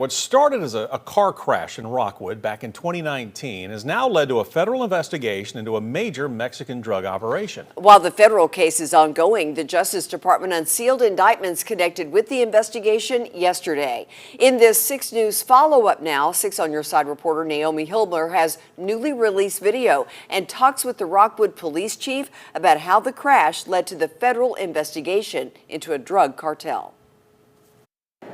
What started as a car crash in Rockwood back in 2019 has now led to a federal investigation into a major Mexican drug operation. While the federal case is ongoing, the Justice Department unsealed indictments connected with the investigation yesterday. In this 6 News follow-up now, 6 on Your Side reporter Naomi Hilmer has newly released video and talks with the Rockwood Police chief about how the crash led to the federal investigation into a drug cartel.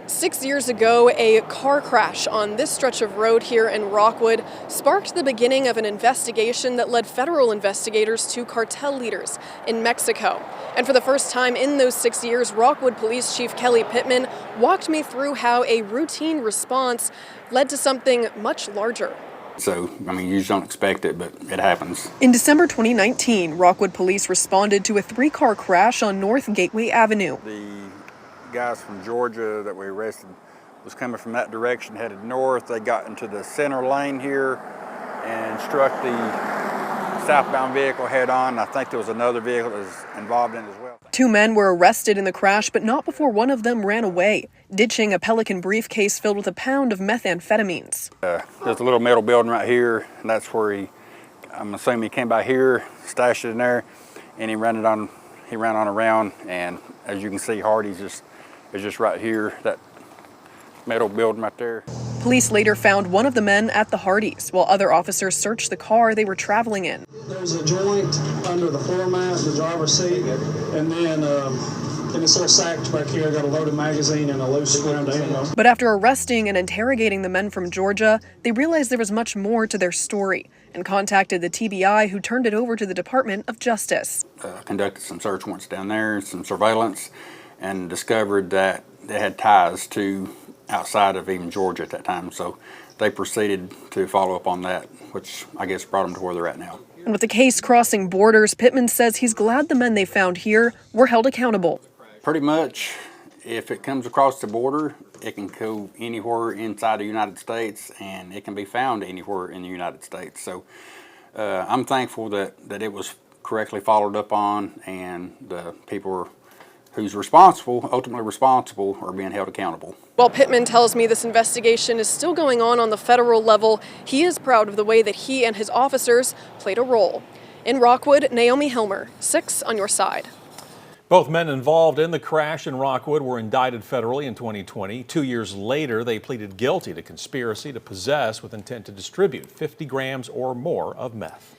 6 years ago, a car crash on this stretch of road here in Rockwood sparked the beginning of an investigation that led federal investigators to cartel leaders in Mexico. And for the first time in those 6 years, Rockwood Police Chief Pittman walked me through how a routine response led to something much larger. So, you usually don't expect it, but it happens. In December 2019, Rockwood Police responded to a 3-car crash on North Gateway Avenue. The guys from Georgia that we arrested was coming from that direction, headed north. They got into the center lane here and struck the southbound vehicle head on. I think there was another vehicle that was involved in it as well. 2 men were arrested in the crash, but not before one of them ran away, ditching a Pelican briefcase filled with a pound of methamphetamines. There's a little metal building right here, and that's where I'm assuming he came by here, stashed it in there, and he ran on around, and as you can see, Hardy's is just right here, that metal building right there. Police later found one of the men at the Hardee's, while other officers searched the car they were traveling in. There's a joint under the floor mat, the driver's seat, and then in this little sack back here, got a loaded magazine and a loose round ammo. But after arresting and interrogating the men from Georgia, they realized there was much more to their story and contacted the TBI, who turned it over to the Department of Justice. Conducted some search warrants down there, some surveillance, and discovered that they had ties to outside of even Georgia at that time. So they proceeded to follow up on that, which I guess brought them to where they're at now. And with the case crossing borders, Pittman says he's glad the men they found here were held accountable. Pretty much, if it comes across the border, it can go anywhere inside the United States, and it can be found anywhere in the United States. So I'm thankful that it was correctly followed up on, and the people who's ultimately responsible, are being held accountable. While Pittman tells me this investigation is still going on the federal level, he is proud of the way that he and his officers played a role. In Rockwood, Naomi Hilmer, 6 on Your Side. Both men involved in the crash in Rockwood were indicted federally in 2020. 2 years later, they pleaded guilty to conspiracy to possess with intent to distribute 50 grams or more of meth.